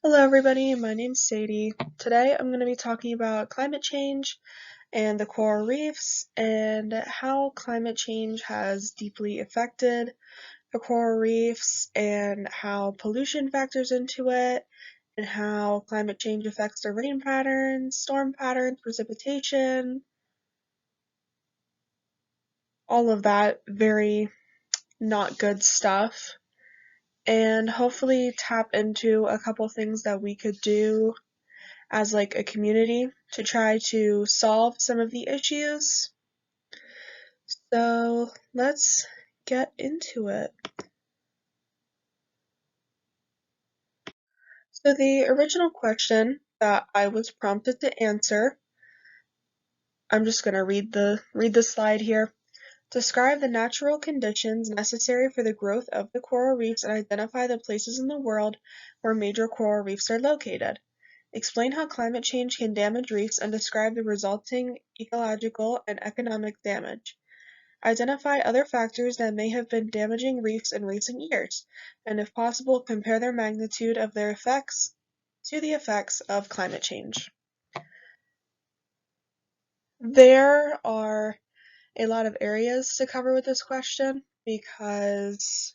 Hello everybody, my name's Sadie. Today I'm going to be talking about climate change and the coral reefs and how climate change has deeply affected the coral reefs and how pollution factors into it and how climate change affects the rain patterns, storm patterns, precipitation, all of that very not good stuff, and hopefully tap into a couple things that we could do as like a community to try to solve some of the issues. So let's get into it. So the original question that I was prompted to answer, I'm just going to read the slide here. Describe the natural conditions necessary for the growth of the coral reefs and identify the places in the world where major coral reefs are located. Explain how climate change can damage reefs and describe the resulting ecological and economic damage. Identify other factors that may have been damaging reefs in recent years, and if possible, compare their magnitude of their effects to the effects of climate change. There are a lot of areas to cover with this question because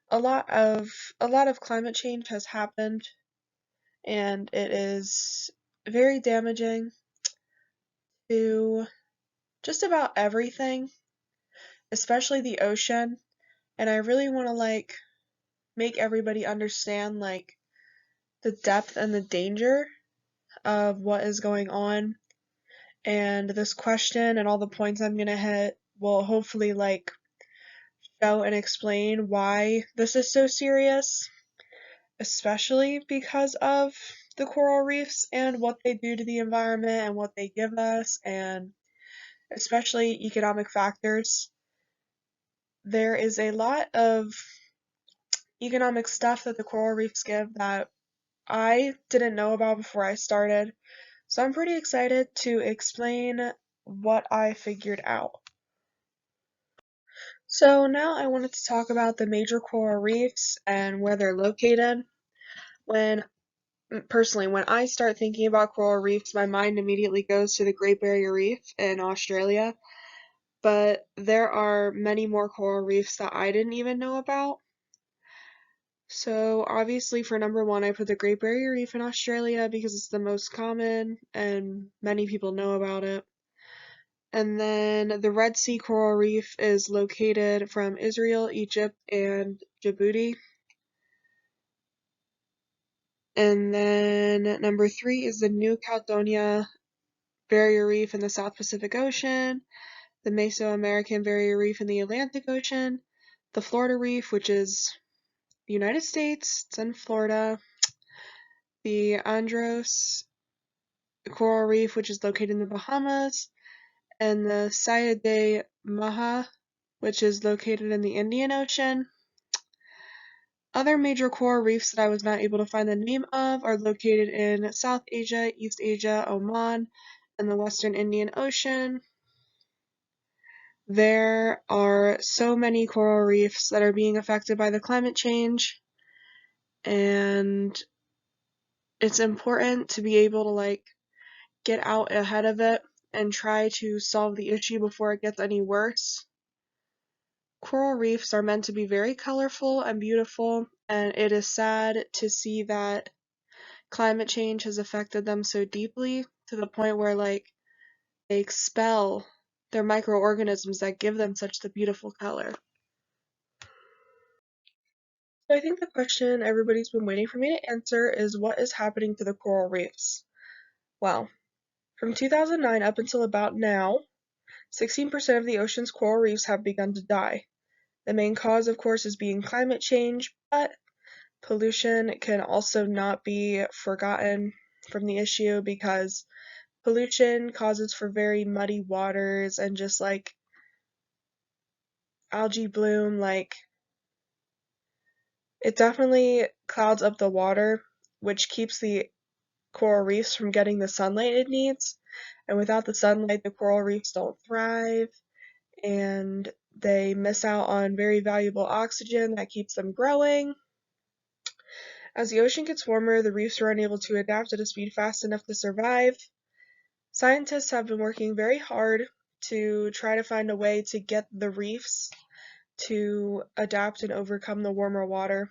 a lot of a lot of climate change has happened and it is very damaging to just about everything, especially the ocean, and I really want to make everybody understand the depth and the danger of what is going on. And this question and all the points I'm gonna hit will hopefully show and explain why this is so serious, especially because of the coral reefs and what they do to the environment and what they give us, and especially economic factors. There is a lot of economic stuff that the coral reefs give that I didn't know about before I started. So I'm pretty excited to explain what I figured out. So now I wanted to talk about the major coral reefs and where they're located. When Personally, when I start thinking about coral reefs, my mind immediately goes to the Great Barrier Reef in Australia, but there are many more coral reefs that I didn't even know about. So obviously for number one, I put the Great Barrier Reef in Australia because it's the most common and many people know about it. And then the Red Sea Coral Reef is located from Israel, Egypt, and Djibouti. And then number three is the New Caledonia Barrier Reef in the South Pacific Ocean, the Mesoamerican Barrier Reef in the Atlantic Ocean, the Florida Reef, which is the United States, it's in Florida, the Andros Coral Reef, which is located in the Bahamas, and the Saya de Maha, which is located in the Indian Ocean. Other major coral reefs that I was not able to find the name of are located in South Asia, East Asia, Oman, and the Western Indian Ocean. There are so many coral reefs that are being affected by the climate change, and it's important to be able to get out ahead of it and try to solve the issue before it gets any worse. Coral reefs are meant to be very colorful and beautiful, and it is sad to see that climate change has affected them so deeply to the point where they expel their microorganisms that give them such the beautiful color. So I think the question everybody's been waiting for me to answer is what is happening to the coral reefs? Well, from 2009 up until about now, 16% of the ocean's coral reefs have begun to die. The main cause, of course, is being climate change, but pollution can also not be forgotten from the issue because pollution causes for very muddy waters and just algae bloom, it definitely clouds up the water, which keeps the coral reefs from getting the sunlight it needs. And without the sunlight, the coral reefs don't thrive and they miss out on very valuable oxygen that keeps them growing. As the ocean gets warmer, the reefs are unable to adapt at a speed fast enough to survive. Scientists have been working very hard to try to find a way to get the reefs to adapt and overcome the warmer water.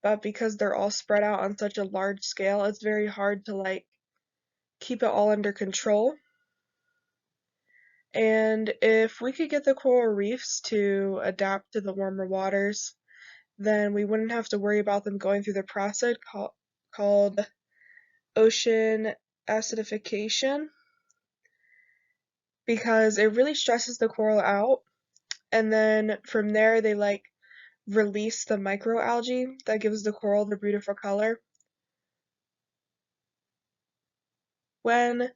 But because they're all spread out on such a large scale, it's very hard to keep it all under control. And if we could get the coral reefs to adapt to the warmer waters, then we wouldn't have to worry about them going through the process called ocean acidification, because it really stresses the coral out, and then from there they release the microalgae that gives the coral the beautiful color. When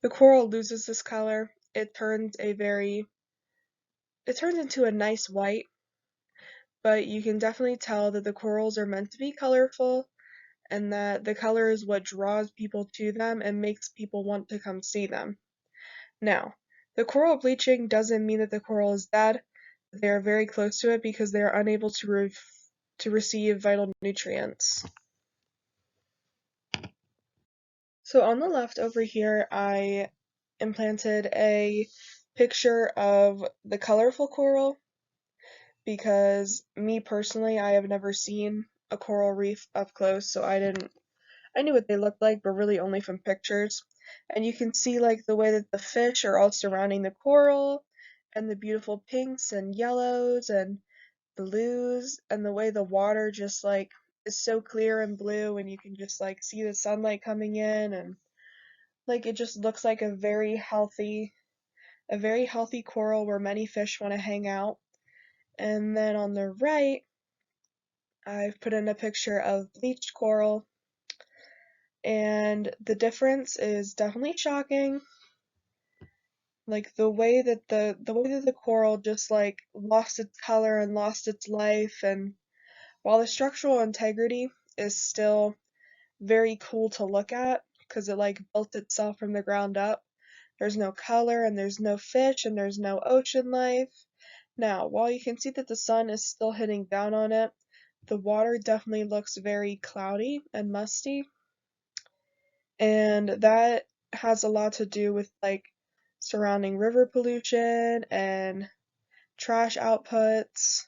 the coral loses this color, it turns into a nice white, but you can definitely tell that the corals are meant to be colorful and that the color is what draws people to them and makes people want to come see them. Now, the coral bleaching doesn't mean that the coral is dead. They are very close to it because they are unable to receive vital nutrients. So on the left over here, I implanted a picture of the colorful coral because me personally, I have never seen a coral reef up close, so I knew what they looked like, but really only from pictures. And you can see the way that the fish are all surrounding the coral, and the beautiful pinks and yellows and blues, and the way the water just is so clear and blue, and you can just see the sunlight coming in, and it just looks like a very healthy coral where many fish want to hang out. And then on the right, I've put in a picture of bleached coral, and the difference is definitely shocking. The way that the coral just lost its color and lost its life, and while the structural integrity is still very cool to look at because it built itself from the ground up, there's no color and there's no fish and there's no ocean life. Now, while you can see that the sun is still hitting down on it, the water definitely looks very cloudy and musty, and that has a lot to do with surrounding river pollution and trash outputs.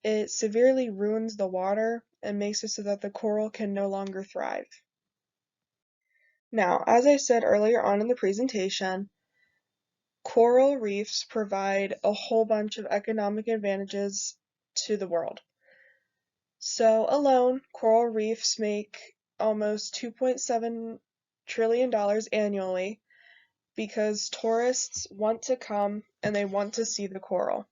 It severely ruins the water and makes it so that the coral can no longer thrive. Now, as I said earlier on in the presentation, coral reefs provide a whole bunch of economic advantages to the world. So alone, coral reefs make almost $2.7 trillion annually because tourists want to come and they want to see the coral.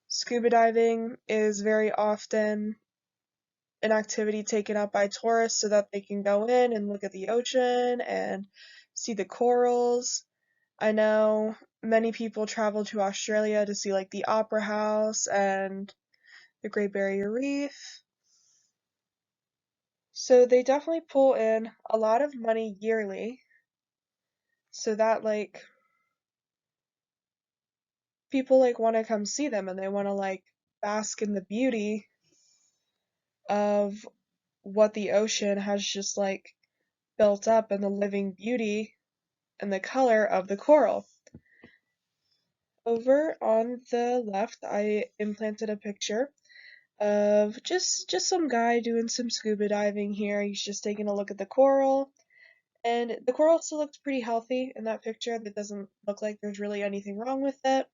Scuba diving is very often an activity taken up by tourists so that they can go in and look at the ocean and see the corals. I know many people travel to Australia to see the Opera House and the Great Barrier Reef. So they definitely pull in a lot of money yearly so that people want to come see them and they want to bask in the beauty of what the ocean has just built up and the living beauty and the color of the coral. Over on the left, I implanted a picture of just some guy doing some scuba diving here. He's just taking a look at the coral, and the coral still looks pretty healthy in that picture. That doesn't look like there's really anything wrong with it.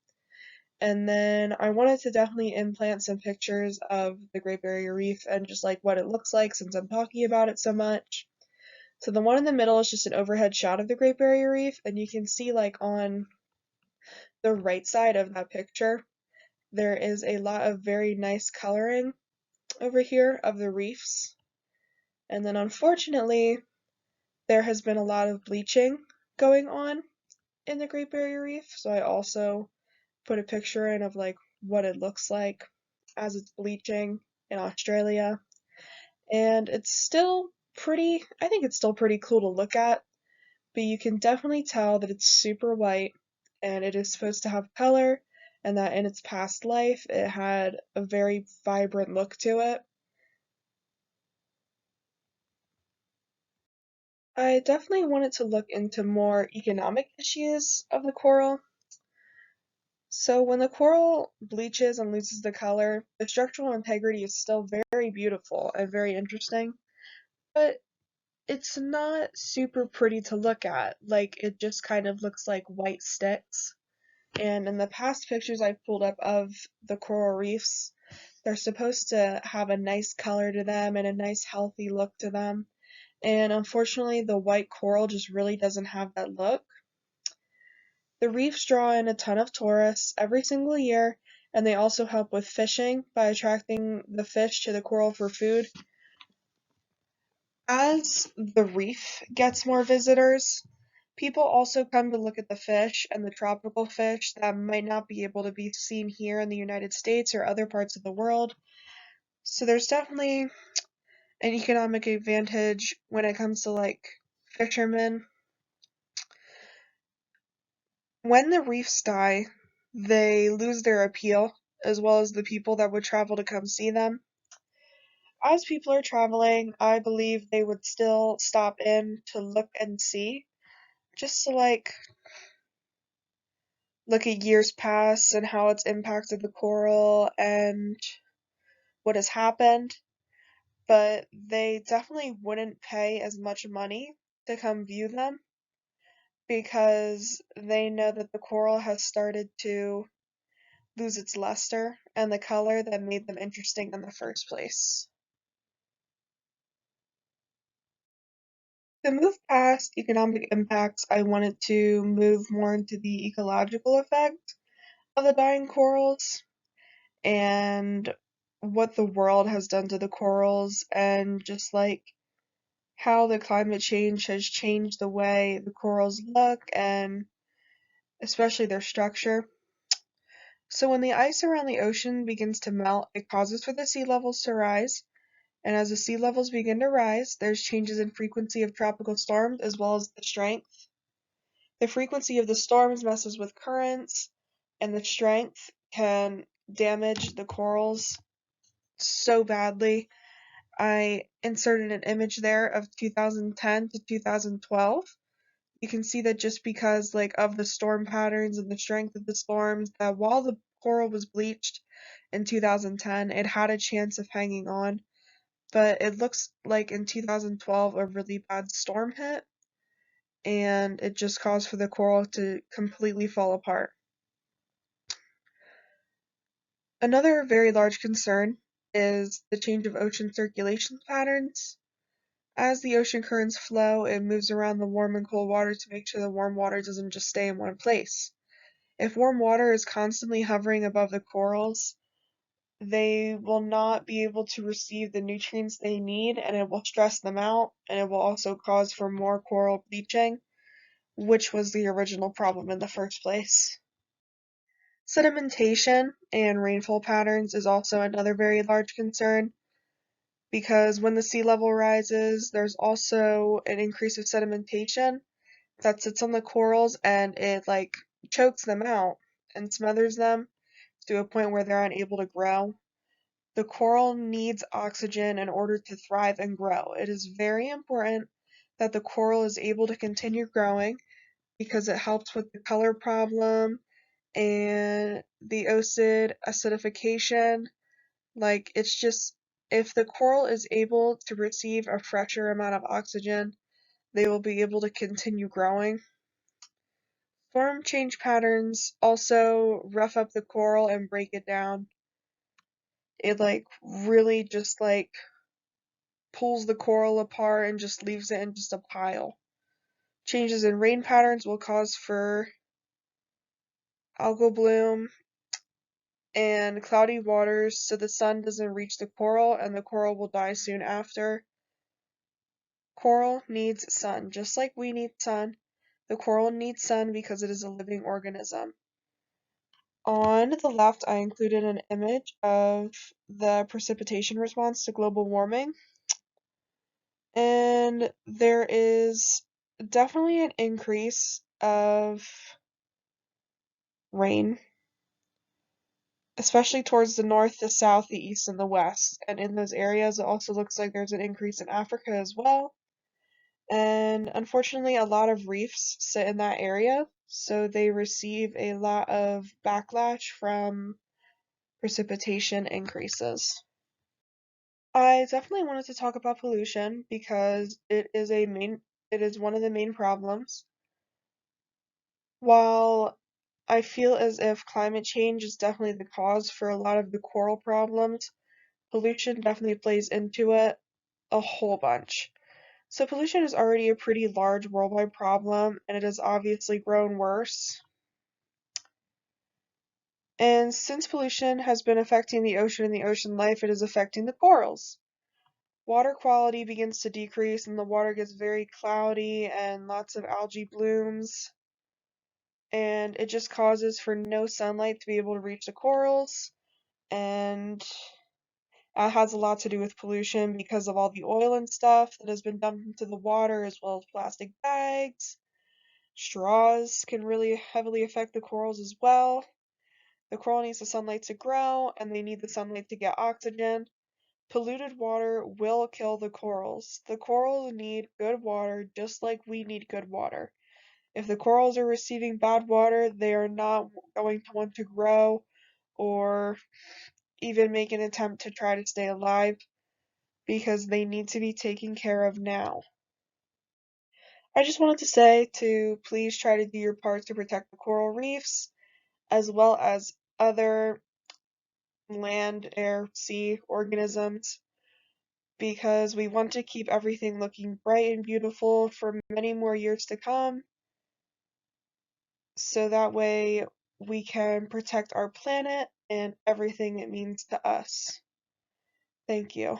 And then I wanted to definitely implant some pictures of the Great Barrier Reef and just what it looks like since I'm talking about it so much. So the one in the middle is just an overhead shot of the Great Barrier Reef, and you can see on the right side of that picture, there is a lot of very nice coloring over here of the reefs. And then unfortunately, there has been a lot of bleaching going on in the Great Barrier Reef, so I also put a picture in of what it looks like as it's bleaching in Australia. And I think it's still pretty cool to look at, but you can definitely tell that it's super white and it is supposed to have color, and that in its past life it had a very vibrant look to it. I definitely wanted to look into more economic issues of the coral. So when the coral bleaches and loses the color, the structural integrity is still very beautiful and very interesting, but it's not super pretty to look at. Like it just kind of looks like white sticks. And in the past pictures I've pulled up of the coral reefs, they're supposed to have a nice color to them and a nice healthy look to them. And unfortunately, the white coral just really doesn't have that look. The reefs draw in a ton of tourists every single year, and they also help with fishing by attracting the fish to the coral for food. As the reef gets more visitors, people also come to look at the fish and the tropical fish that might not be able to be seen here in the United States or other parts of the world. So there's definitely an economic advantage when it comes to like fishermen. When the reefs die, they lose their appeal, as well as the people that would travel to come see them. As people are traveling, I believe they would still stop in to look and see, just to like look at years past and how it's impacted the coral and what has happened, but they definitely wouldn't pay as much money to come view them because they know that the coral has started to lose its luster and the color that made them interesting in the first place. To move past economic impacts, I wanted to move more into the ecological effect of the dying corals and what the world has done to the corals and just like how the climate change has changed the way the corals look and especially their structure. So when the ice around the ocean begins to melt, it causes for the sea levels to rise. And as the sea levels begin to rise, there's changes in frequency of tropical storms as well as the strength. The frequency of the storms messes with currents, and the strength can damage the corals so badly. I inserted an image there of 2010 to 2012. You can see that just because like of the storm patterns and the strength of the storms, that while the coral was bleached in 2010, it had a chance of hanging on. But it looks like in 2012 a really bad storm hit, and it just caused for the coral to completely fall apart. Another very large concern is the change of ocean circulation patterns. As the ocean currents flow, it moves around the warm and cold water to make sure the warm water doesn't just stay in one place. If warm water is constantly hovering above the corals, they will not be able to receive the nutrients they need and it will stress them out and it will also cause for more coral bleaching, which was the original problem in the first place. Sedimentation and rainfall patterns is also another very large concern because when the sea level rises, there's also an increase of sedimentation that sits on the corals and it like chokes them out and smothers them to a point where they're unable to grow. The coral needs oxygen in order to thrive and grow. It is very important that the coral is able to continue growing because it helps with the color problem and the ocid acidification. Like, it's just, if the coral is able to receive a fresher amount of oxygen, they will be able to continue growing. Form change patterns also rough up the coral and break it down. It like really just like pulls the coral apart and just leaves it in just a pile. Changes in rain patterns will cause for algal bloom and cloudy waters so the sun doesn't reach the coral and the coral will die soon after. Coral needs sun, just like we need sun. The coral needs sun because it is a living organism. On the left, I included an image of the precipitation response to global warming. And there is definitely an increase of rain, especially towards the north, the south, the east, and the west. And in those areas, it also looks like there's an increase in Africa as well. And unfortunately, a lot of reefs sit in that area, so they receive a lot of backlash from precipitation increases. I definitely wanted to talk about pollution because it is one of the main problems. While I feel as if climate change is definitely the cause for a lot of the coral problems, pollution definitely plays into it a whole bunch. So pollution is already a pretty large worldwide problem, and it has obviously grown worse. And since pollution has been affecting the ocean and the ocean life, it is affecting the corals. Water quality begins to decrease and the water gets very cloudy and lots of algae blooms. And it just causes for no sunlight to be able to reach the corals. And it has a lot to do with pollution because of all the oil and stuff that has been dumped into the water, as well as plastic bags. Straws can really heavily affect the corals as well. The coral needs the sunlight to grow, and they need the sunlight to get oxygen. Polluted water will kill the corals. The corals need good water just like we need good water. If the corals are receiving bad water, they are not going to want to grow or even make an attempt to try to stay alive because they need to be taken care of now. I just wanted to say to please try to do your part to protect the coral reefs as well as other land, air, sea organisms because we want to keep everything looking bright and beautiful for many more years to come, so that way we can protect our planet and everything it means to us. Thank you.